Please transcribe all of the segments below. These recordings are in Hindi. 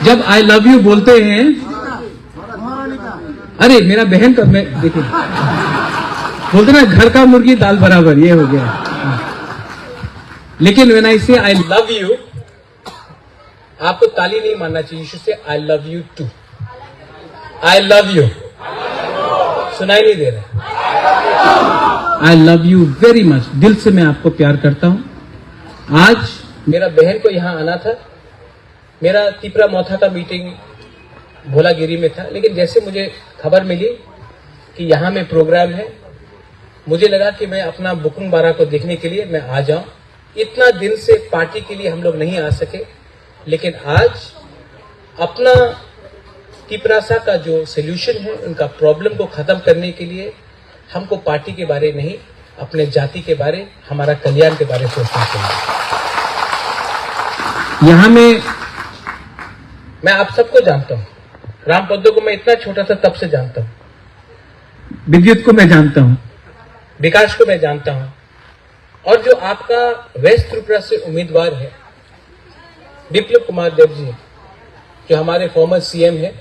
जब आई लव यू बोलते हैं, अरे मेरा बहन का, मैं देखिए बोलते ना घर का मुर्गी दाल बराबर, ये हो गया। लेकिन व्हेन आई से आई लव यू, आपको ताली नहीं मानना चाहिए, you should say I love you too. I love you, सुनाई नहीं दे रहा। I love you very much, दिल से मैं आपको प्यार करता हूं। आज मेरा बहन को यहां आना था, मेरा तिपरा मौथा का मीटिंग भोलागिरी में था, लेकिन जैसे मुझे खबर मिली कि यहां में प्रोग्राम है, मुझे लगा कि मैं अपना बुकुंग बारा को देखने के लिए मैं आ जाऊं। इतना दिन से पार्टी के लिए हम लोग नहीं आ सके, लेकिन आज अपना तिपरासा का जो सोल्यूशन है, उनका प्रॉब्लम को खत्म करने के लिए हमको पार्टी के बारे नहीं, अपने जाति के बारे, हमारा कल्याण के बारे सोचना चाहिए। यहां में मैं आप सबको जानता हूं, राम पद्दो को मैं इतना छोटा सा तब से जानता हूं, विद्युत को मैं जानता हूं, विकास को मैं जानता हूं, और जो आपका वेस्ट त्रिपुरा से उम्मीदवार है विप्लव कुमार देव जी, जो हमारे फॉर्मर सीएम है,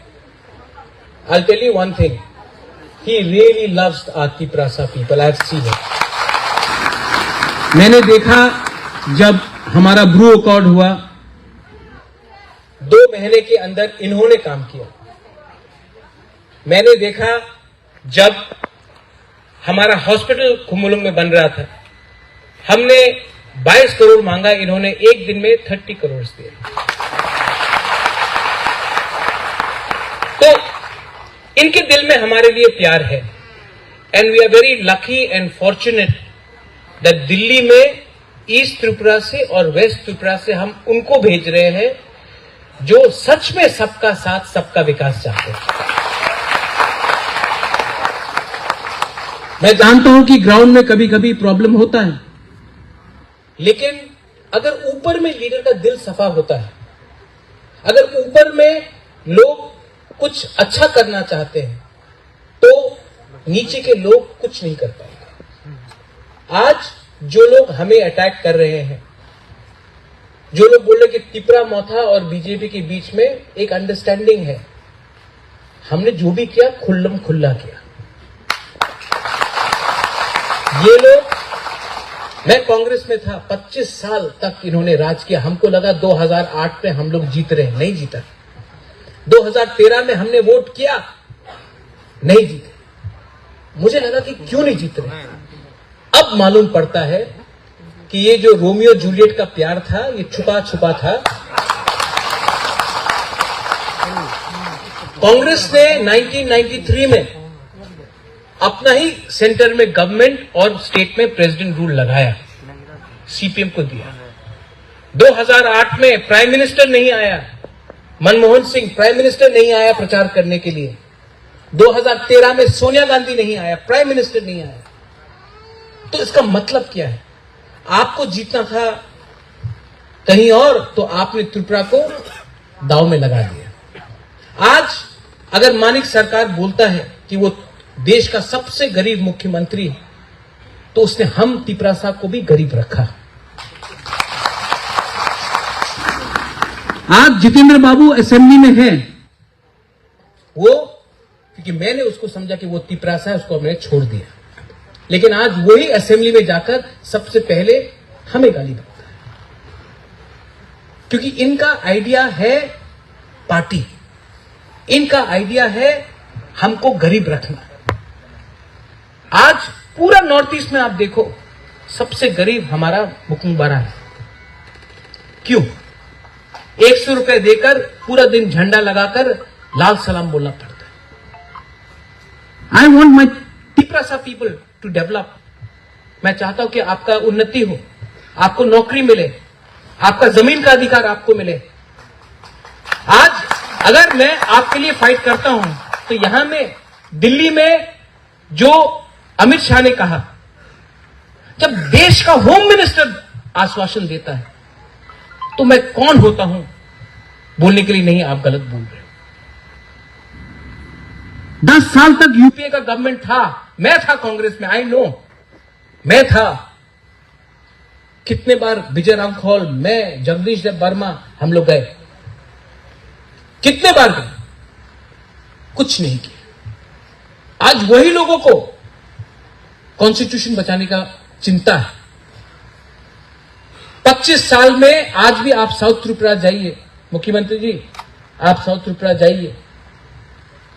I'll tell you one thing, he really loves our Tiprasa people. I've seen it. मैंने देखा जब हमारा ब्रू अकॉर्ड हुआ, 2 महीने के अंदर इन्होंने काम किया। मैंने देखा जब हमारा हॉस्पिटल खुमुलुंग में बन रहा था, हमने 22 करोड़ मांगा, इन्होंने एक दिन में 30 करोड़ दिए। तो इनके दिल में हमारे लिए प्यार है, and we are very lucky and fortunate that Delhi में ईस्ट त्रिपुरा से और वेस्ट त्रिपुरा से हम उनको भेज रहे हैं जो सच में सबका साथ, सबका विकास चाहते हैं। मैं जानता हूं कि ग्राउंड में कभी कभी प्रॉब्लम होता है, लेकिन अगर ऊपर में लीडर का दिल सफा होता है, अगर ऊपर में लोग कुछ अच्छा करना चाहते हैं, तो नीचे के लोग कुछ नहीं कर पाएंगे। आज जो लोग हमें अटैक कर रहे हैं, जो लोग बोल रहे कि तिपरा मौथा और बीजेपी के बीच में एक अंडरस्टैंडिंग है, हमने जो भी किया खुल्लम खुल्ला किया। ये लोग, मैं कांग्रेस में था, 25 साल तक इन्होंने राज किया। हमको लगा 2008 में हम लोग जीत रहे हैं, नहीं जीता। 2013 में हमने वोट किया, नहीं जीते। मुझे लगा कि क्यों नहीं जीत रहे। अब मालूम पड़ता है कि ये जो रोमियो जूलियट का प्यार था, ये छुपा छुपा था। कांग्रेस ने 1993 में अपना ही सेंटर में गवर्नमेंट और स्टेट में प्रेसिडेंट रूल लगाया, सीपीएम को दिया। 2008 में प्राइम मिनिस्टर नहीं आया, मनमोहन सिंह प्राइम मिनिस्टर नहीं आया प्रचार करने के लिए। 2013 में सोनिया गांधी नहीं आया, प्राइम मिनिस्टर नहीं आया। तो इसका मतलब क्या है? आपको जीतना था कहीं और, तो आपने त्रिपुरा को दांव में लगा दिया। आज अगर मानिक सरकार बोलता है कि वो देश का सबसे गरीब मुख्यमंत्री है, तो उसने हम तिपरासा को भी गरीब रखा। आज जितेंद्र बाबू असेंबली में है, वो क्योंकि मैंने उसको समझा कि वो तिपरासा है, उसको मैंने छोड़ दिया। लेकिन आज वही असेंबली में जाकर सबसे पहले हमें गाली देता है, क्योंकि इनका आइडिया है पार्टी, इनका आइडिया है हमको गरीब रखना। आज पूरा नॉर्थ ईस्ट में आप देखो, सबसे गरीब हमारा बुकुंग बारा है। क्यों? 100 रुपए देकर पूरा दिन झंडा लगाकर लाल सलाम बोलना पड़ता है। I want my Tiprasa people to develop. मैं चाहता हूं कि आपका उन्नति हो, आपको नौकरी मिले, आपका जमीन का अधिकार आपको मिले। आज अगर मैं आपके लिए फाइट करता हूं, तो यहां में दिल्ली में जो अमित शाह ने कहा, जब देश का होम मिनिस्टर आश्वासन देता है, तो मैं कौन होता हूं बोलने के लिए नहीं आप गलत बोल रहे हो। 10 साल तक यूपीए का गवर्नमेंट था, मैं था कांग्रेस में, आई नो, मैं था। कितने बार विजय रामखोल, मैं, जगदीश देव वर्मा, हम लोग गए। कितने बार गए, कुछ नहीं किया। आज वही लोगों को कॉन्स्टिट्यूशन बचाने का चिंता है। 25 साल में आज भी आप साउथ त्रिपुरा जाइए, मुख्यमंत्री जी आप साउथ त्रिपुरा जाइए,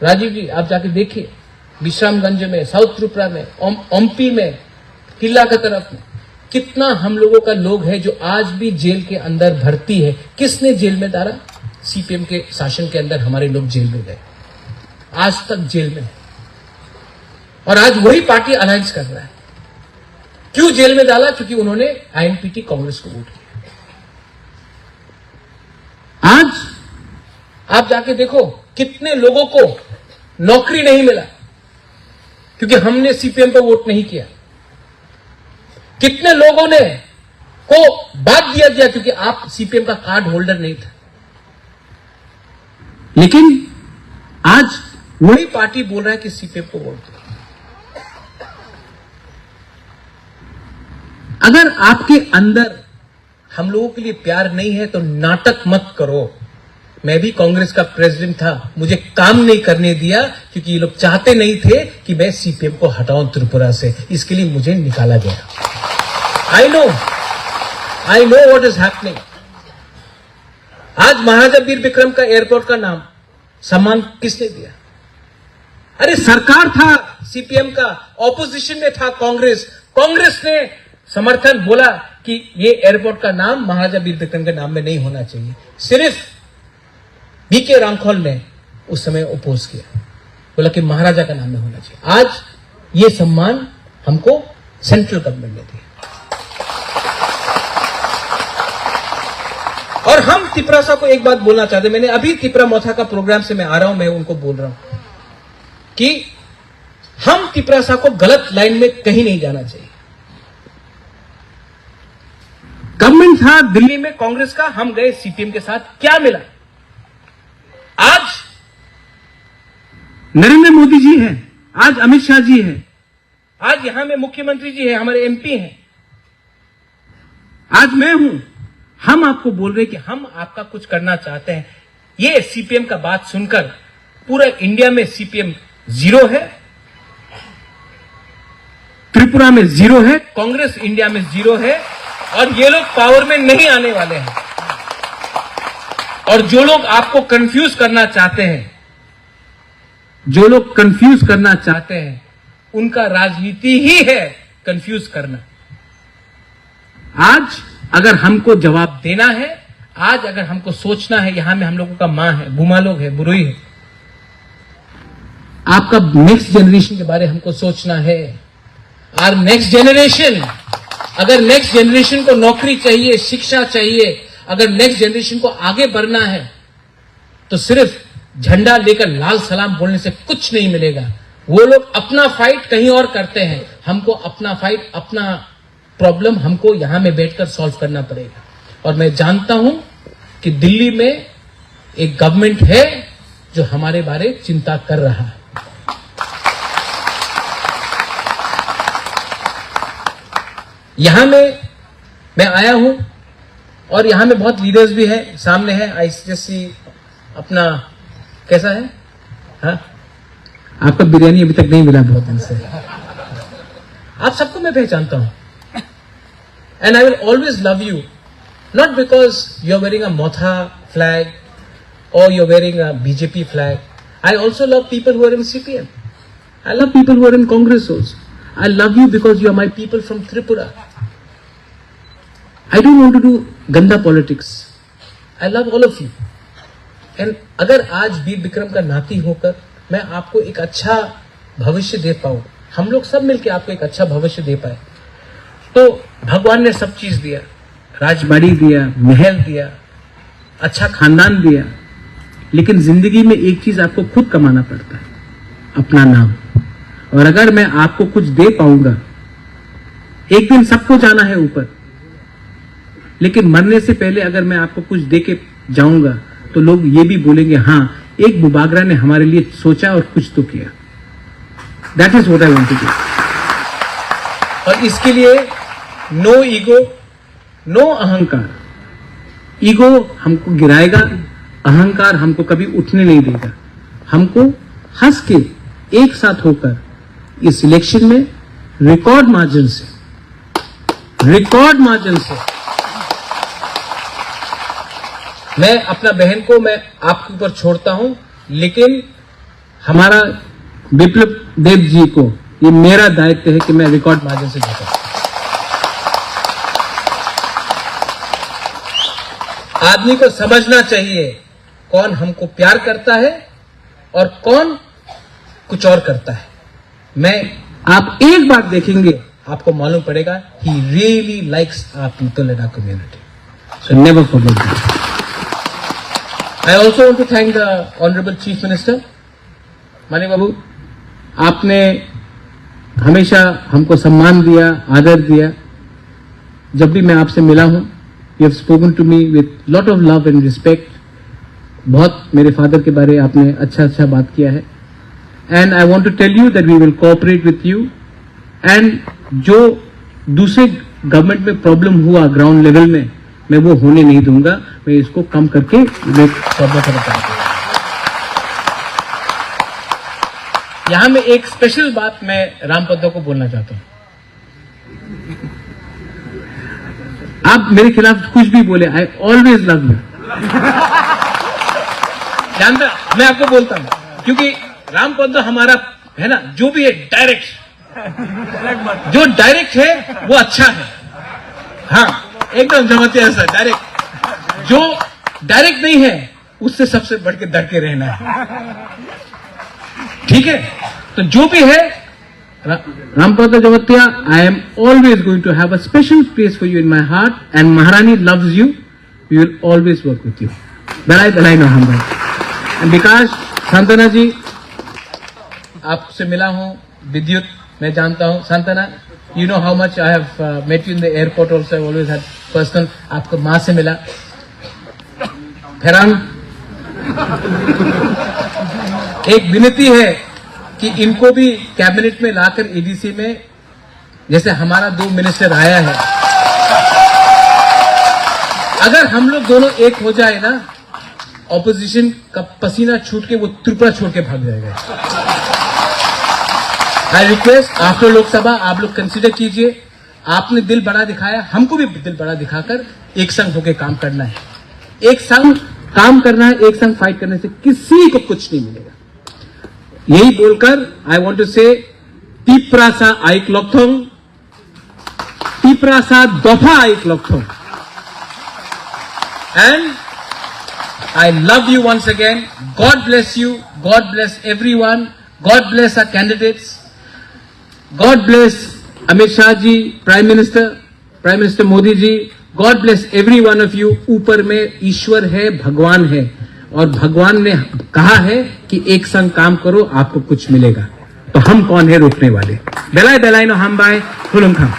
राजीव जी आप जाके देखिए, विश्रामगंज में, साउथ त्रिपुरा में, ओम्पी में, किला का तरफ में कितना हम लोगों का लोग है जो आज भी जेल के अंदर भर्ती है। किसने जेल में डाला? सीपीएम के शासन के अंदर हमारे लोग जेल में गए, आज तक जेल में है। और आज वही पार्टी अलायंस कर रहा है। क्यों जेल में डाला? क्योंकि उन्होंने आईएनपीटी कांग्रेस को वोट किया। आज आप जाके देखो कितने लोगों को नौकरी नहीं मिला क्योंकि हमने सीपीएम पर वोट नहीं किया। कितने लोगों ने को बात दिया गया क्योंकि आप सीपीएम का कार्ड होल्डर नहीं था। लेकिन आज वही पार्टी बोल रहा है कि सीपीएम को वोट दो। अगर आपके अंदर हम लोगों के लिए प्यार नहीं है तो नाटक मत करो। मैं भी कांग्रेस का प्रेसिडेंट था, मुझे काम नहीं करने दिया क्योंकि ये लोग चाहते नहीं थे कि मैं सीपीएम को हटाऊं त्रिपुरा से, इसके लिए मुझे निकाला गया। I know what is happening. आज महाराजा वीर विक्रम का एयरपोर्ट का नाम सम्मान किसने दिया? अरे सरकार था सीपीएम का, ऑपोजिशन में था कांग्रेस, कांग्रेस ने समर्थन बोला कि ये एयरपोर्ट का नाम महाराजा वीर विक्रम के नाम में नहीं होना चाहिए। सिर्फ बीके रामखोल ने उस समय अपोज किया, बोला कि महाराजा का नाम में होना चाहिए। आज ये सम्मान हमको सेंट्रल गवर्नमेंट ने दिया। और हम तिपरासा को एक बात बोलना चाहते, मैंने अभी तिपरा मौथा का प्रोग्राम से मैं आ रहा हूं, मैं उनको बोल रहा हूं कि हम तिपरासा को गलत लाइन में कहीं नहीं जाना चाहिए। गवर्नमेंट था दिल्ली में कांग्रेस का, हम गए सीपीएम के साथ, क्या मिला? आज नरेंद्र मोदी जी हैं, आज अमित शाह जी हैं, आज यहां में मुख्यमंत्री जी हैं, हमारे एमपी हैं, आज मैं हूं। हम आपको बोल रहे हैं कि हम आपका कुछ करना चाहते हैं। ये सीपीएम का बात सुनकर पूरा इंडिया में सीपीएम जीरो है, त्रिपुरा में जीरो है, कांग्रेस इंडिया में जीरो है और ये लोग पावर में नहीं आने वाले हैं। और जो लोग आपको कंफ्यूज करना चाहते हैं, जो लोग कंफ्यूज करना चाहते हैं, उनका राजनीति ही है कंफ्यूज करना। आज अगर हमको जवाब देना है, आज अगर हमको सोचना है, यहां में हम लोगों का मां है, बुमा लोग है, बुरुई है, आपका नेक्स्ट जनरेशन के बारे में हमको सोचना है। और नेक्स्ट जनरेशन, अगर नेक्स्ट जनरेशन को नौकरी चाहिए, शिक्षा चाहिए, अगर नेक्स्ट जनरेशन को आगे बढ़ना है तो सिर्फ झंडा लेकर लाल सलाम बोलने से कुछ नहीं मिलेगा। वो लोग अपना फाइट कहीं और करते हैं, हमको अपना फाइट, अपना प्रॉब्लम हमको यहां में बैठकर सॉल्व करना पड़ेगा। और मैं जानता हूं कि दिल्ली में एक गवर्नमेंट है जो हमारे बारे चिंता कर रहा है। यहां में मैं आया हूं और यहां में बहुत लीडर्स भी हैं, सामने है आईसीएससी अपना, कैसा है? हाँ, आपका बिरयानी अभी तक नहीं मिला बहुत दिन से। आप सबको मैं पहचानता हूं and I will always love you, not because you're wearing a Motha flag or you're wearing a BJP flag. I also love people who are in CPM. I love people who are in Congress also. I love you because you are my people from Tripura. I don't want to do ganda politics. I love all of you. And अगर आज वीर विक्रम का नाती होकर मैं आपको एक अच्छा भविष्य दे पाऊं, हम लोग सब मिलकर आपको एक अच्छा भविष्य दे पाए, तो भगवान ने सब चीज दिया, राजबाड़ी दिया, महल दिया, अच्छा खानदान दिया, लेकिन जिंदगी में एक चीज आपको खुद कमाना पड़ता है, अपना नाम। और अगर मैं आपको कुछ दे पाऊंगा, एक दिन सबको जाना है ऊपर, लेकिन मरने से पहले अगर मैं आपको कुछ दे के जाऊंगा तो लोग ये भी बोलेंगे, हाँ एक बुबागरा ने हमारे लिए सोचा और कुछ तो किया। That is what I want to do. और इसके लिए नो ईगो, नो अहंकार। ईगो हमको गिराएगा, अहंकार हमको कभी उठने नहीं देगा। हमको हंस के एक साथ होकर इस इलेक्शन में रिकॉर्ड मार्जिन से मैं अपना बहन को मैं आपके ऊपर छोड़ता हूं, लेकिन हमारा विप्लव देव जी को ये मेरा दायित्व है कि मैं रिकॉर्ड मार्जिन से जीता। आदमी को समझना चाहिए कौन हमको प्यार करता है और कौन कुछ और करता है। आप एक बार देखेंगे, आपको मालूम पड़ेगा ही really likes our people in our community, so never forget that. I also want to thank the Honorable Chief Minister. मानी बाबू, आपने हमेशा हमको सम्मान दिया, आदर दिया। जब भी मैं आपसे मिला हूं, you have spoken to me with lot of love and respect. बहुत मेरे फादर के बारे आपने अच्छा बात किया है। And I want to tell you that we will cooperate with you. And जो दूसरे गवर्नमेंट में प्रॉब्लम हुआ ग्राउंड लेवल में, मैं वो होने नहीं दूंगा। मैं इसको कम करके यहां में एक स्पेशल बात मैं रामपद्दो को बोलना चाहता हूं। आप मेरे खिलाफ कुछ भी बोले, आई ऑलवेज लव यू। जानता, मैं आपको बोलता हूं क्योंकि रामपद्दो हमारा है ना, जो भी है डायरेक्ट, जो डायरेक्ट है वो अच्छा है। हाँ, एकदम जमते ऐसा डायरेक्ट। जो डायरेक्ट नहीं है उससे सबसे बढ़ के डर के रहना है, ठीक है? तो जो भी है Rampaddo Jamatia, I am always going to have a special place for you in my heart and Maharani loves you. We will always work with you. बलाई बलाई ना हम भाई। एंड विकास सांतना जी, आपसे मिला हूं, विद्युत मैं जानता हूं। सांतना, you know how much I have met you in the airport also. I always had personal, आपको माँ से मिला। फैरान, एक विनती है कि इनको भी कैबिनेट में लाकर एडीसी में, जैसे हमारा 2 मिनिस्टर आया है, अगर हम लोग दोनों एक हो जाए ना, ऑपोजिशन का पसीना छूट के वो त्रिपुरा छोड़ के भाग जाएगा। आई रिक्वेस्ट, आफ्टर लोकसभा आप लोग कंसिडर कीजिए। आपने दिल बड़ा दिखाया, हमको भी दिल बड़ा दिखाकर एक संग होकर काम करना है। एक संग काम करना है, एक संग फाइट करने से किसी को कुछ नहीं मिलेगा। यही बोलकर आई वांट टू से तीप्रासा आइक लोकथोंग, तीप्रासा दफा आइक लोकथोंग। And I love you once again. God bless you. God bless everyone. God bless our candidates. God bless Amit Shah ji, Prime Minister Modi ji. God bless every one of you. ऊपर में ईश्वर है, भगवान है, और भगवान ने कहा है कि एक संग काम करो, आपको कुछ मिलेगा। तो हम कौन है रोकने वाले? बेलाई बेलाई नो हम बाय हुलुम खाम।